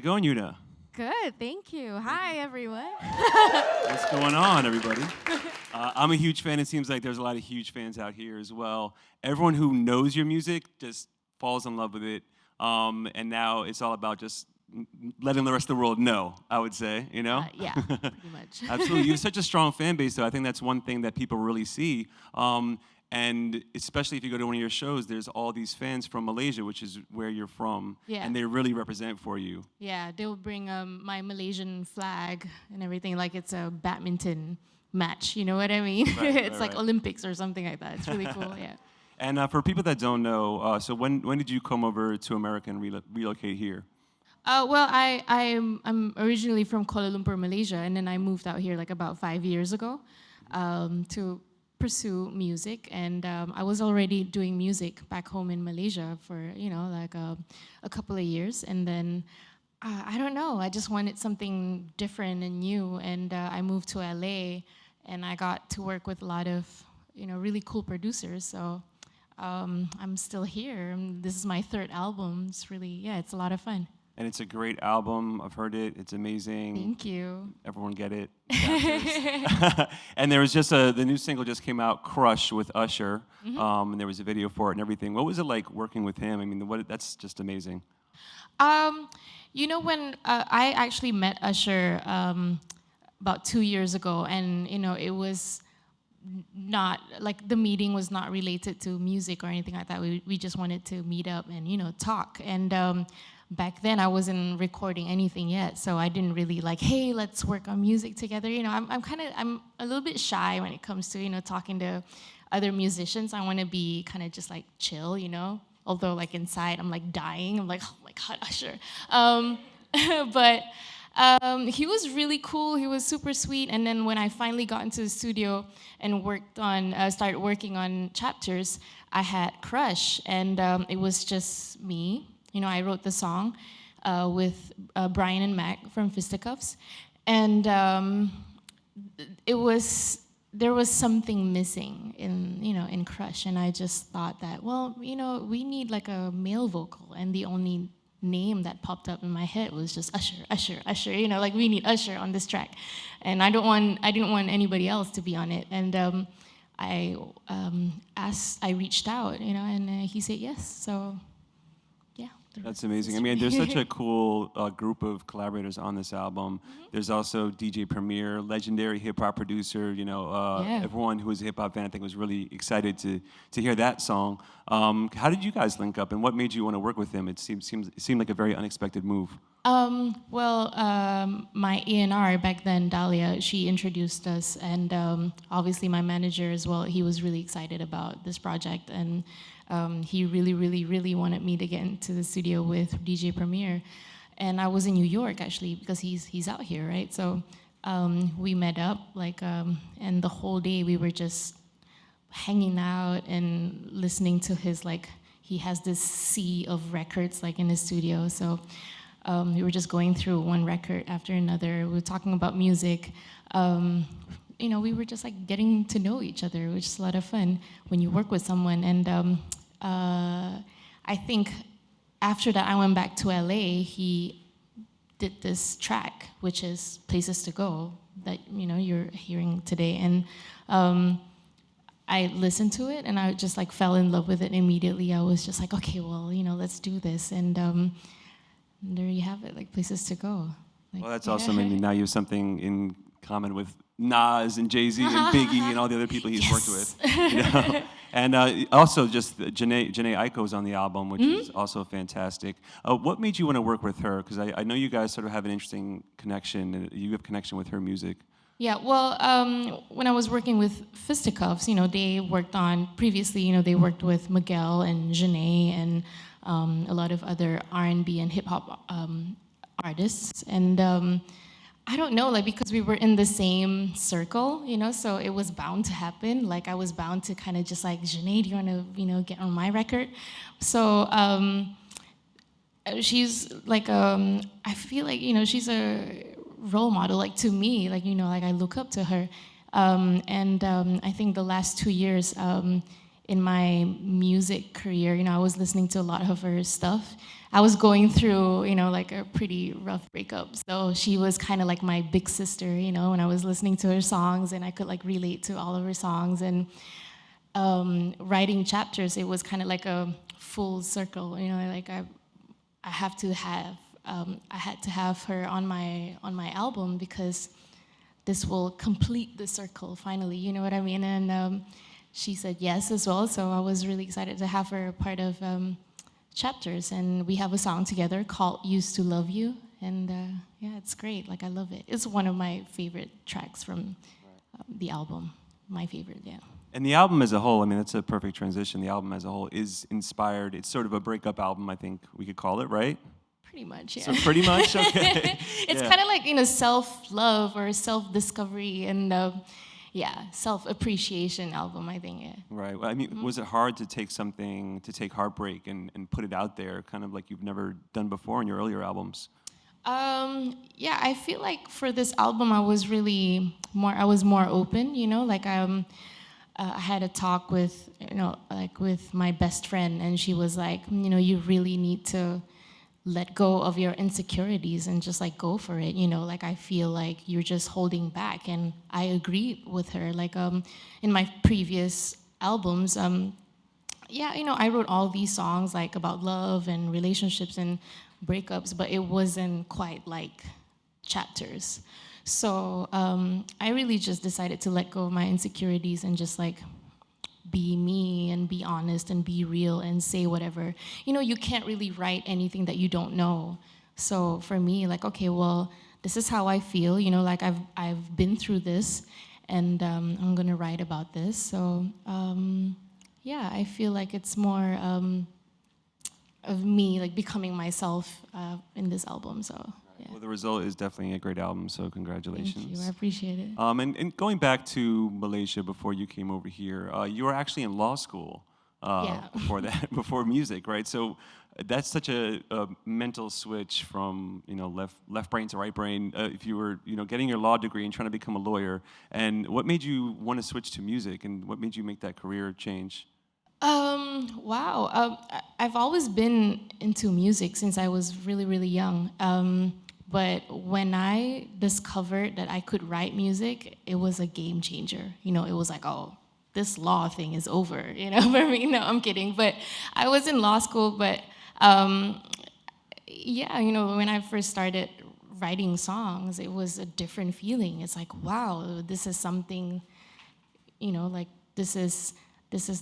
going, Yuna? Good, thank you. Hi, everyone. What's going on, everybody? I'm a huge fan. It seems like there's a lot of huge fans out here as well. Everyone who knows your music just falls in love with it. And now it's all about just letting the rest of the world know, I would say, you know? Yeah, pretty much. Absolutely. You have such a strong fan base, though. I think that's one thing that people really see. And especially if you go to one of your shows, there's all these fans from Malaysia, which is where you're from. Yeah. And they really represent for you. Yeah, they'll bring my Malaysian flag and everything like it's a badminton match, you know what I mean? It's like Olympics or something like that. It's really cool, yeah. And for people that don't know, so when did you come over to America and relocate here? Well, I'm originally from Kuala Lumpur, Malaysia, and then I moved out here like about 5 years ago to pursue music. And I was already doing music back home in Malaysia for, like a couple of years. And then, I don't know, I just wanted something different and new. And I moved to LA, and I got to work with a lot of, really cool producers. So I'm still here. This is my third album. It's really, it's a lot of fun. And it's a great album. I've heard it. It's amazing. Thank you. Everyone get it. And there was just the new single just came out, Crush, with Usher. Mm-hmm. And there was a video for it and everything. What was it like working with him? I mean, that's just amazing. When I actually met Usher about 2 years ago, and, it was not, like, the meeting was not related to music or anything like that. We just wanted to meet up and, talk. And back then, I wasn't recording anything yet, so I didn't really like, hey, let's work on music together. I'm a little bit shy when it comes to, talking to other musicians. I want to be kind of just like chill, although like inside I'm like dying. I'm like, oh my God, Usher. But he was really cool. He was super sweet. And then when I finally got into the studio and started working on chapters, I had Crush, and it was just me. I wrote the song with Brian and Mac from Fisticuffs, and there was something missing in Crush, and I just thought that, we need like a male vocal, and the only name that popped up in my head was just Usher, like we need Usher on this track, and I didn't want anybody else to be on it, and I reached out, and he said yes, so. That's amazing. I mean, there's such a cool group of collaborators on this album. Mm-hmm. There's also DJ Premier, legendary hip-hop producer. Everyone who was a hip-hop fan, I think, was really excited to hear that song. How did you guys link up, and what made you want to work with him? It seemed like a very unexpected move. My E&R back then, Dahlia, she introduced us, and obviously my manager as well, he was really excited about this project, and he really, really, really wanted me to get into the studio with DJ Premier. And I was in New York, actually, because he's out here, right? So we met up, and the whole day we were just hanging out and listening to his, he has this sea of records, in his studio. So we were just going through one record after another. We were talking about music. We were just getting to know each other, which is a lot of fun when you work with someone. And I think after that, I went back to LA. He did this track, which is Places to Go, that you're hearing today. And I listened to it, and I just fell in love with it immediately. I was just like, okay, well, let's do this. And there you have it, Places to Go. Well, that's awesome. I mean, now you have something in common with Nas and Jay-Z and Biggie and all the other people he's worked with. And also just Janae Aiko's on the album, which is also fantastic. What made you want to work with her? Because I know you guys sort of have an interesting connection, and you have connection with her music. Yeah, well, when I was working with Fisticuffs, they worked on, previously, they worked with Miguel and Janae and a lot of other R&B and hip-hop artists. And I don't know, because we were in the same circle, so it was bound to happen. I was bound to kind of just Janae, do you want to, get on my record? So she's I feel she's a role model, to me, I look up to her. And I think the last 2 years, in my music career, I was listening to a lot of her stuff. I was going through, like a pretty rough breakup. So she was kind of like my big sister, and I was listening to her songs and I could like relate to all of her songs. And writing chapters, it was kind of like a full circle, like I have to have, I had to have her on my album because this will complete the circle finally, you know what I mean? And she said yes as well, so I was really excited to have her part of chapters, and we have a song together called "Used to Love You," and yeah, it's great. Like I love it. It's one of my favorite tracks from the album. My favorite, yeah. And the album as a whole, I mean, that's a perfect transition. The album as a whole is inspired. It's sort of a breakup album, I think we could call it, right? Pretty much, yeah. So pretty much, okay. It's kind of like self-love or self-discovery and yeah, self-appreciation album, I think. Yeah. Right. Well, I mean, was it hard to take heartbreak and put it out there, kind of like you've never done before in your earlier albums? Yeah, I feel like for this album, I was more open, like I had a talk with, like with my best friend, and she was like, you really need to let go of your insecurities and just like go for it, like I feel like you're just holding back. And I agreed with her. Like in my previous albums, yeah, I wrote all these songs like about love and relationships and breakups, but it wasn't quite like chapters. So I really just decided to let go of my insecurities and just like be me and be honest and be real and say whatever. You can't really write anything that you don't know. So for me, like, okay, well, this is how I feel, like I've been through this, and I'm gonna write about this. So yeah, I feel like it's more of me like becoming myself in this album. So yeah. Well, the result is definitely a great album, so congratulations. Thank you, I appreciate it. And going back to Malaysia before you came over here, you were actually in law school before that, before music, right? So that's such a mental switch from left brain to right brain. If you were getting your law degree and trying to become a lawyer, and what made you want to switch to music, and what made you make that career change? Wow. I've always been into music since I was really, really young. But when I discovered that I could write music, it was a game changer. It was like, oh, this law thing is over, for me. No, I'm kidding. But I was in law school, but yeah, when I first started writing songs, it was a different feeling. It's like, wow, this is something, like this is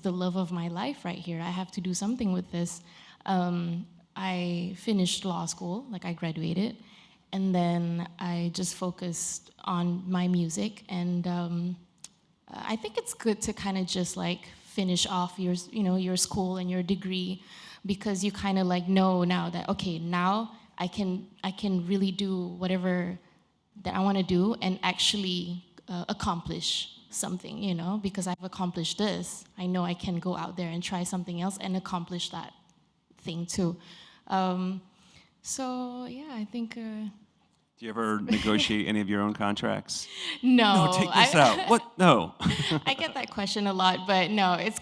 the love of my life right here. I have to do something with this. I finished law school, like I graduated, and then I just focused on my music. And I think it's good to kind of just like finish off your school and your degree, because you kind of like know now that, okay, now I can really do whatever that I want to do and actually accomplish something, because I've accomplished this. I know I can go out there and try something else and accomplish that thing too. So yeah, I think. Do you ever negotiate any of your own contracts? No. No, take this out. What? No. I get that question a lot, but no, it's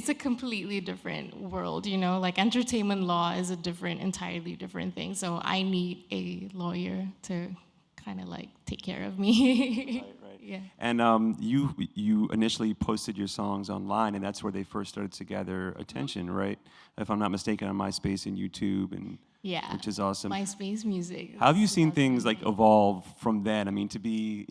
a completely different world, Like entertainment law is entirely different thing. So I need a lawyer to kind of like take care of me. Right. Yeah. And you initially posted your songs online, and that's where they first started to gather attention, right? If I'm not mistaken, on MySpace and YouTube, and yeah, which is awesome. MySpace music. How have you seen things like evolve from then? I mean, to be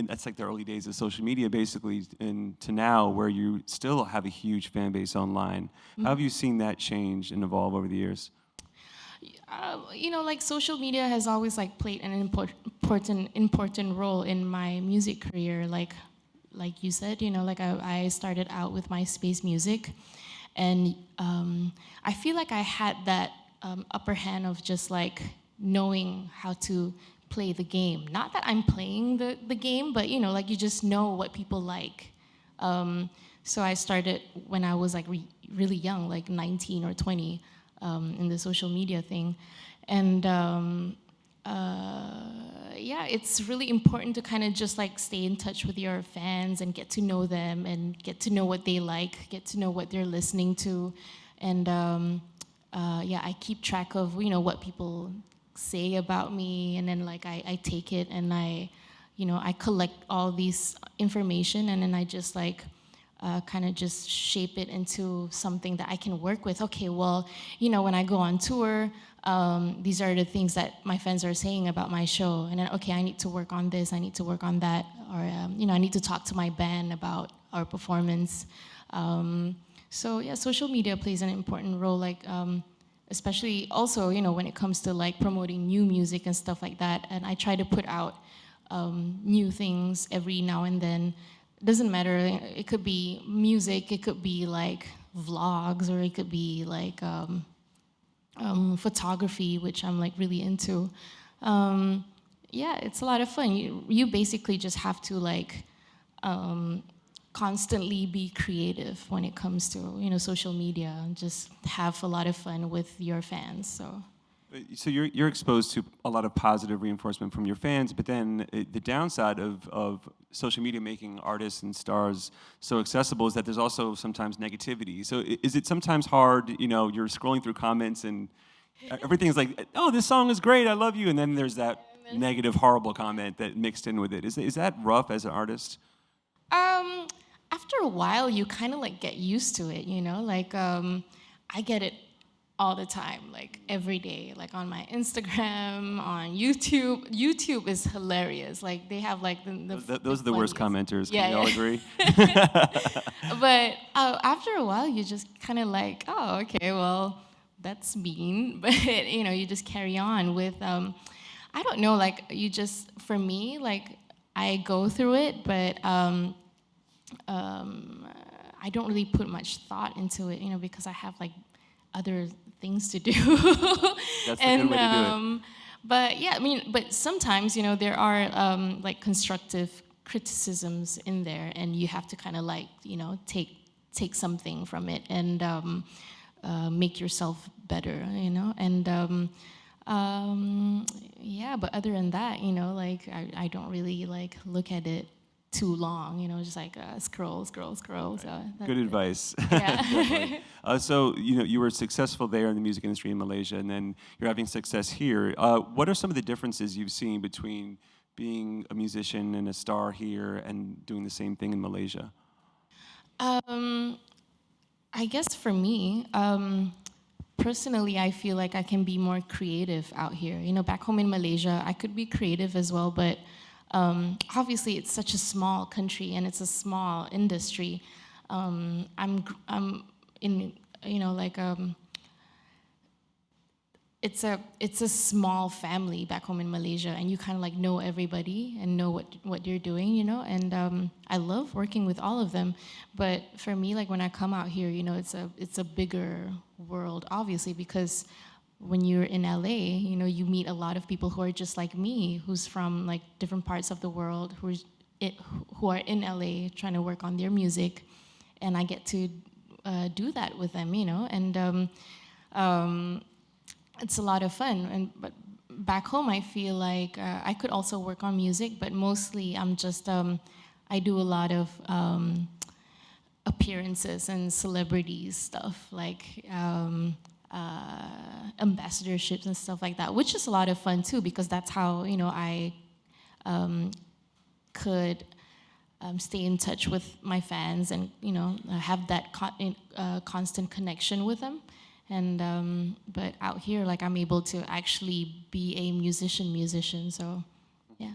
that's like the early days of social media, basically, and to now where you still have a huge fan base online. How have you seen that change and evolve over the years? Like social media has always like played an important role in my music career. Like you said, like I started out with MySpace music, and I feel like I had that upper hand of just like knowing how to play the game. Not that I'm playing the game, but like you just know what people like. So I started when I was like really young, like 19 or 20. In the social media thing. And yeah, it's really important to kind of just like stay in touch with your fans and get to know them and get to know what they like, get to know what they're listening to, and yeah, I keep track of what people say about me, and then like I take it and I collect all these information, and then I just like kind of just shape it into something that I can work with. Okay, well, when I go on tour, these are the things that my fans are saying about my show, and then okay, I need to work on this, I need to work on that, or I need to talk to my band about our performance. So yeah, social media plays an important role, like especially also when it comes to like promoting new music and stuff like that. And I try to put out new things every now and then. Doesn't matter. It could be music, it could be like vlogs, or it could be like photography, which I'm like really into. Yeah, it's a lot of fun. You basically just have to like constantly be creative when it comes to social media, and just have a lot of fun with your fans. So you're exposed to a lot of positive reinforcement from your fans, but then the downside of social media making artists and stars so accessible is that there's also sometimes negativity. So is it sometimes hard, you're scrolling through comments and everything's like, oh, this song is great, I love you, and then there's that negative, horrible comment that mixed in with it. Is that rough as an artist? After a while, you kind of like get used to it, like I get it all the time, like every day, like on my Instagram, on YouTube. YouTube is hilarious. Like they have like those are the worst commenters. Can we all agree? But after a while, you just kind of like, oh, okay, well, that's mean, but you just carry on with. I don't know, like for me, like I go through it, but I don't really put much thought into it, because I have like other things to do. That's a good way to do it. But yeah, but sometimes, there are like constructive criticisms in there, and you have to kind of like, take something from it and make yourself better, and yeah, but other than that, like I don't really like look at it too long, just like scroll. Right. So good advice. Yeah. So you were successful there in the music industry in Malaysia, and then you're having success here. What are some of the differences you've seen between being a musician and a star here and doing the same thing in Malaysia? I guess for me, personally, I feel like I can be more creative out here. Back home in Malaysia, I could be creative as well, but obviously it's such a small country and it's a small industry. I'm in, like it's a small family back home in Malaysia, and you kind of like know everybody and know what you're doing, and I love working with all of them. But for me, like when I come out here, it's a bigger world, obviously, because when you're in LA, you meet a lot of people who are just like me, who's from like different parts of the world, who are in LA trying to work on their music, and I get to do that with them, and it's a lot of fun. But back home, I feel like I could also work on music, but mostly I'm just I do a lot of appearances and celebrities stuff, like ambassadorships and stuff like that, which is a lot of fun too, because that's how I could stay in touch with my fans and have that constant connection with them. And but out here, like I'm able to actually be a musician. So yeah.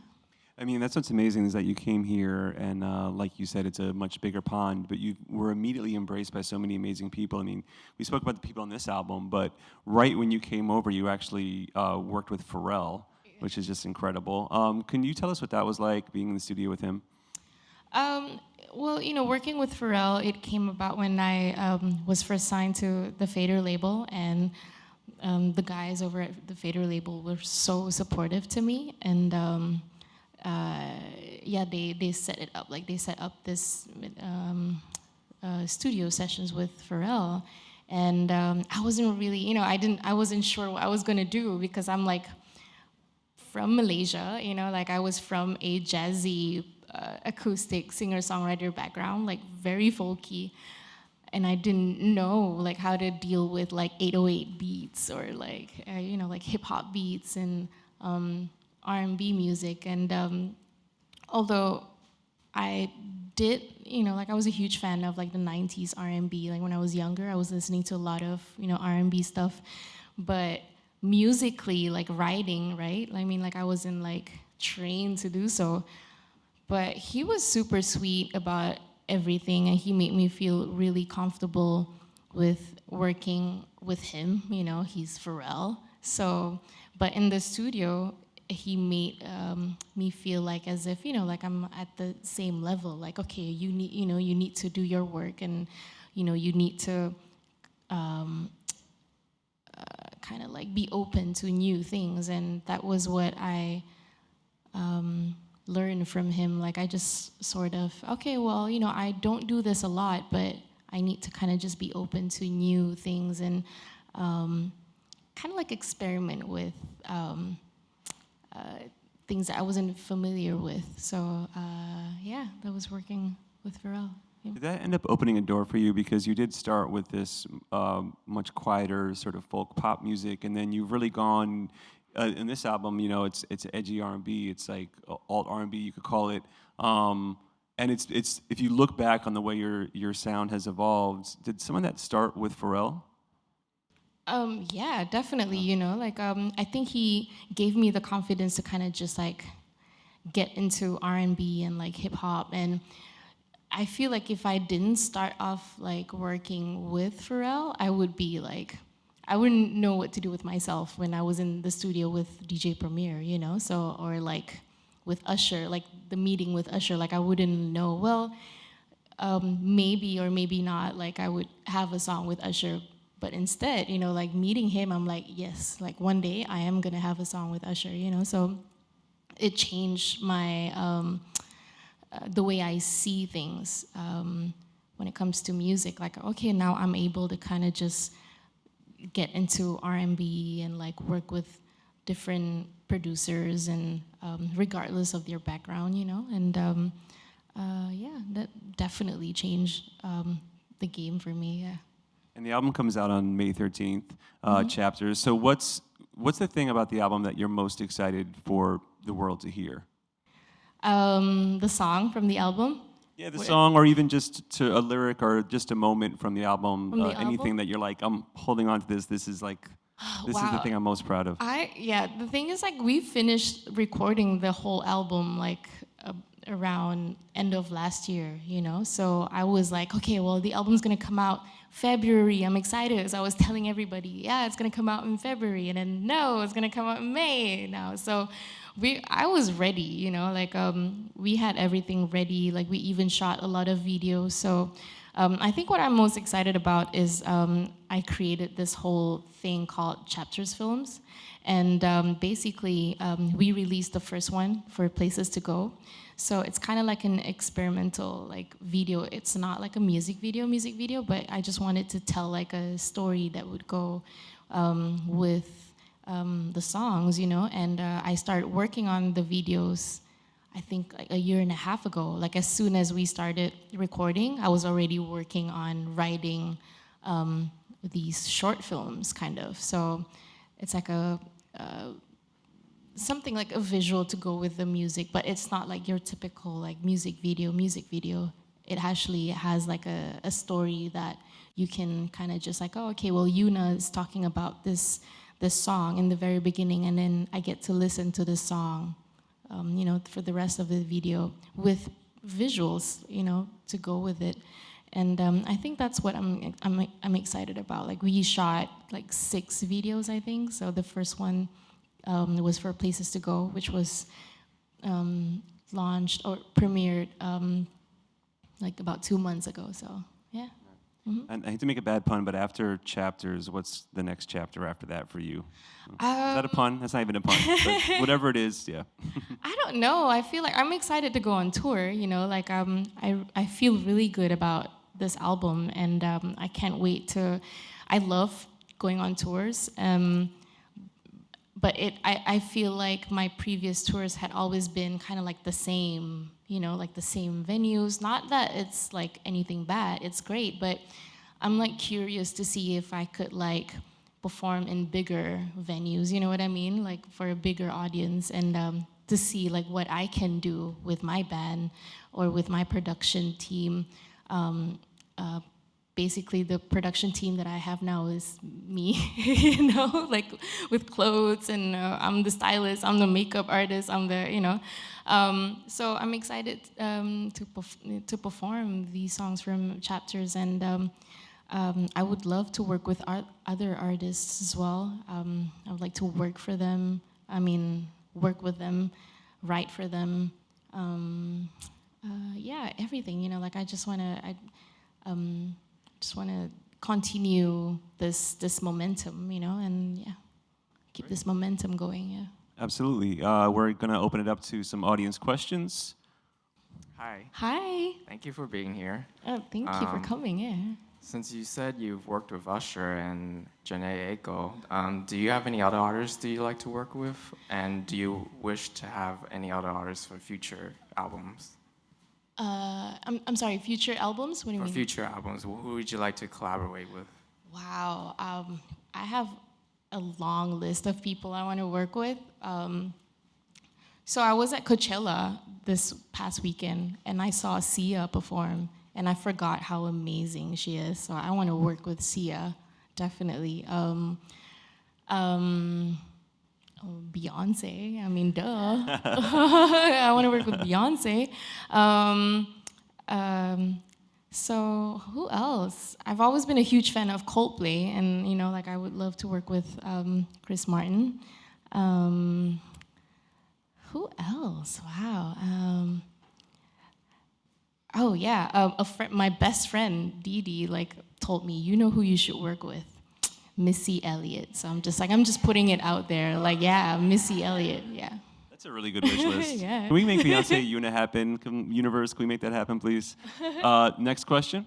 I mean, that's what's amazing is that you came here and like you said, it's a much bigger pond, but you were immediately embraced by so many amazing people. I mean, we spoke about the people on this album, but right when you came over, you actually worked with Pharrell, which is just incredible. Can you tell us what that was like, being in the studio with him? Well, working with Pharrell, it came about when I was first signed to the Fader label, and the guys over at the Fader label were so supportive to me, and yeah, they set it up. Like they set up this studio sessions with Pharrell, and I wasn't really, I wasn't sure what I was gonna do, because I'm like, from Malaysia, you know, like I was from a jazzy acoustic singer-songwriter background, like very folky. And I didn't know like how to deal with like 808 beats or like, you know, like hip hop beats and R&B music. And although I did, you know, like I was a huge fan of like the 90s R&B. Like when I was younger, I was listening to a lot of, you know, R&B stuff. But musically, like writing, right? I mean, like I wasn't like trained to do so. But he was super sweet about everything, and he made me feel really comfortable with working with him. You know, he's Pharrell. So, but in the studio, he made me feel like as if, you know, like I'm at the same level. Like, okay, you need, you know, you need to do your work, and you know, you need to kind of like be open to new things. And that was what I learned from him. Like I just sort of, okay, well, you know, I don't do this a lot, but I need to kind of just be open to new things and kind of like experiment with things that I wasn't familiar with. So yeah, that was working with Pharrell. Yeah. Did that end up opening a door for you? Because you did start with this much quieter sort of folk pop music, and then you've really gone, in this album, you know, it's edgy R&B, it's like alt R&B, you could call it. And it's if you look back on the way your sound has evolved, did some of that start with Pharrell? Yeah, definitely. You know, like I think he gave me the confidence to kind of just like get into R&B and like hip hop. And I feel like if I didn't start off like working with Pharrell, I would be like, I wouldn't know what to do with myself when I was in the studio with DJ Premier, you know. So or like with Usher, like the meeting with Usher, like I wouldn't know. Well, maybe or maybe not. Like I would have a song with Usher. But instead, you know, like meeting him, I'm like, yes, like one day I am gonna have a song with Usher, you know. So it changed my the way I see things when it comes to music. Like, okay, now I'm able to kind of just get into R&B and like work with different producers and regardless of their background, you know. And yeah, that definitely changed the game for me. Yeah. And the album comes out on May 13th, Chapters. So what's the thing about the album that you're most excited for the world to hear? The song from the album. Yeah, the song, or even just to a lyric or just a moment from the album. From the anything album? that you're like, I'm holding on to this. This is like, this is the thing I'm most proud of. Yeah, the thing is like we finished recording the whole album like around end of last year, you know? So I was like, okay, well, the album's gonna come out February. I'm excited. So I was telling everybody, yeah, it's gonna come out in February. And then no, it's gonna come out in May now. So I was ready, you know, like we had everything ready. Like we even shot a lot of videos. So I think what I'm most excited about is I created this whole thing called Chapters Films. And basically, we released the first one for Places to Go. So it's kind of like an experimental like video. It's not like a music video, but I just wanted to tell like a story that would go with the songs, you know. And I started working on the videos, I think like a year and a half ago. Like as soon as we started recording, I was already working on writing these short films, kind of. So it's like something like a visual to go with the music, but it's not like your typical like music video. It actually has like a story that you can kind of just like, oh, okay, well, Yuna is talking about this song in the very beginning, and then I get to listen to the song, you know, for the rest of the video with visuals, you know, to go with it. And I think that's what I'm excited about. Like we shot like 6 videos, I think. So the first one was for Places to Go, which was launched or premiered like about 2 months ago. So yeah. Mm-hmm. And I hate to make a bad pun, but after Chapters, what's the next chapter after that for you? Is that a pun? That's not even a pun. But whatever it is, yeah. I don't know. I feel like I'm excited to go on tour. You know, like I feel really good about this album, and I can't wait to. I love going on tours. I feel like my previous tours had always been kind of like the same, like the same venues. Not that it's like anything bad, it's great, but I'm like curious to see if I could like perform in bigger venues, you know what I mean? Like for a bigger audience, and to see like what I can do with my band or with my production team. Basically the production team that I have now is me, like with clothes, and I'm the stylist, I'm the makeup artist, I'm the, so I'm excited to perform these songs from Chapters, and I would love to work with other artists as well. I would like to work for them, work with them, write for them, yeah, everything, like I just want to continue this momentum, and yeah, keep this momentum going, yeah. Absolutely. We're going to open it up to some audience questions. Hi. Hi. Thank you for being here. Oh, thank you for coming, yeah. Since you said you've worked with Usher and Janae Aiko, do you have any other artists that you like to work with? And do you wish to have any other artists for future albums? I'm sorry, future albums? What do you mean? For future albums, who would you like to collaborate with? Wow, I have a long list of people I want to work with. So I was at Coachella this past weekend, and I saw Sia perform, and I forgot how amazing she is. So I want to work with Sia, definitely. Beyonce, duh. I want to work with Beyonce. So who else? I've always been a huge fan of Coldplay, and like I would love to work with Chris Martin. Who else? Wow. Oh yeah, my best friend Dee Dee told me, who you should work with. Missy Elliott. So I'm just putting it out there. Like, yeah, Missy Elliott, yeah. That's a really good wish list. Yeah. Can we make Beyonce Yuna happen? Universe, can we make that happen, please? Next question.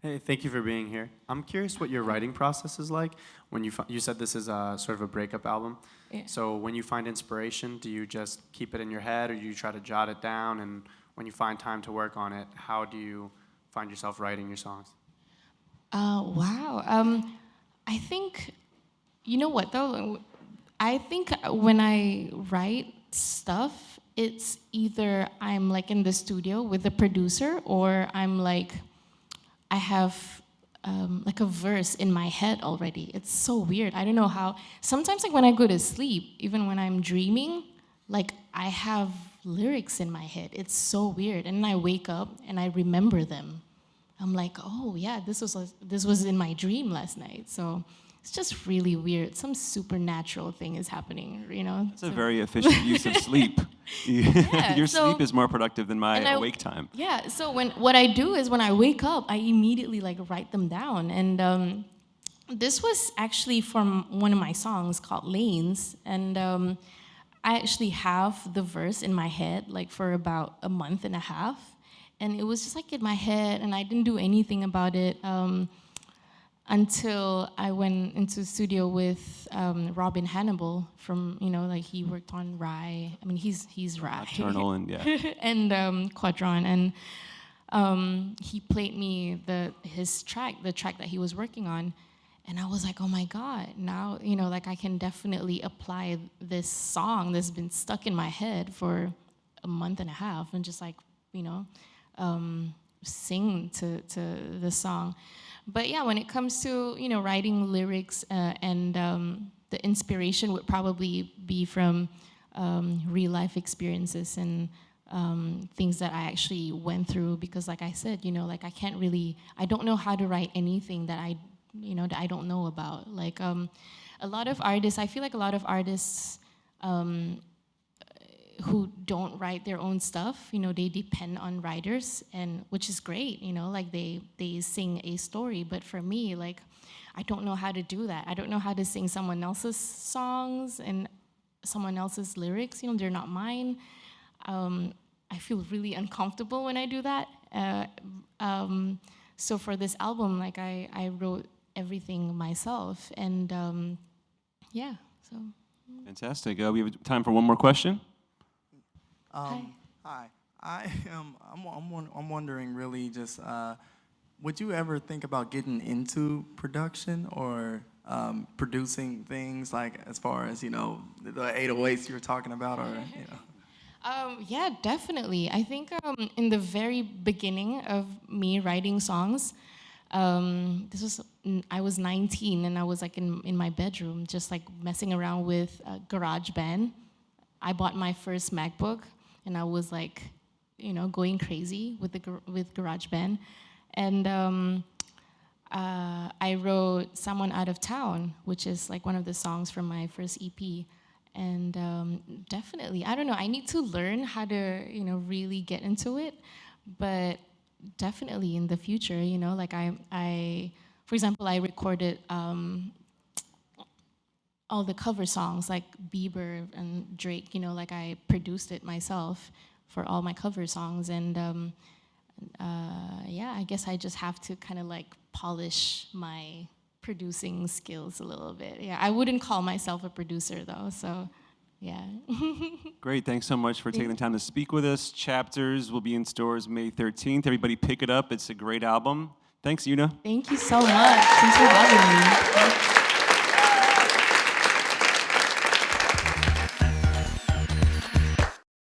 Hey, thank you for being here. I'm curious what your writing process is like. When you said this is a sort of a breakup album. Yeah. So when you find inspiration, do you just keep it in your head, or do you try to jot it down? And when you find time to work on it, how do you find yourself writing your songs? Wow. I think, you know what though? I think when I write stuff, it's either I'm in the studio with the producer, or I have a verse in my head already. It's so weird. I don't know how. Sometimes when I go to sleep, even when I'm dreaming, I have lyrics in my head. It's so weird. And then I wake up and I remember them. I'm like, oh yeah, this was in my dream last night. So it's just really weird. Some supernatural thing is happening, It's a very efficient use of sleep. Yeah, Your sleep is more productive than my awake time. Yeah, so what I do is when I wake up, I immediately write them down. And this was actually from one of my songs called Lanes. And I actually have the verse in my head for about a month and a half. And it was just in my head, and I didn't do anything about it until I went into the studio with Robin Hannibal from, he worked on Rye. He's Rye. Nocturnal and yeah. And Quadron. And he played me the track that he was working on. And I was like, oh my God, now, I can definitely apply this song that's been stuck in my head for a month and a half, and just sing to the song. But yeah, when it comes to writing lyrics and the inspiration would probably be from real life experiences and things that I actually went through. Because like I said, I don't know how to write anything that that I don't know about. A lot of artists, I feel like a lot of artists who don't write their own stuff, they depend on writers, and which is great, they sing a story. But for me, I don't know how to do that. I don't know how to sing someone else's songs and someone else's lyrics. They're not mine. I feel really uncomfortable when I do that. So for this album, I wrote everything myself, and yeah. So Fantastic. We have time for one more question. Hi. Hi. I'm wondering really just, would you ever think about getting into production or producing things like as far as, you know, the 808s you were talking about or, you know? Yeah, definitely. I think in the very beginning of me writing songs, I was 19 and I was like in my bedroom just like messing around with GarageBand. I bought my first MacBook and I was like, you know, going crazy with GarageBand. And I wrote Someone Out of Town, which is like one of the songs from my first EP. And definitely, I don't know, I need to learn how to, you know, really get into it. But definitely in the future, you know, like for example, I recorded all the cover songs like Bieber and Drake, you know, like I produced it myself for all my cover songs. And yeah, I guess I just have to kind of like polish my producing skills a little bit. Yeah, I wouldn't call myself a producer though, so yeah. Great, thanks so much for taking the time to speak with us. Chapters will be in stores May 13th. Everybody pick it up, it's a great album. Thanks, Yuna. Thank you so much. Thanks for having me.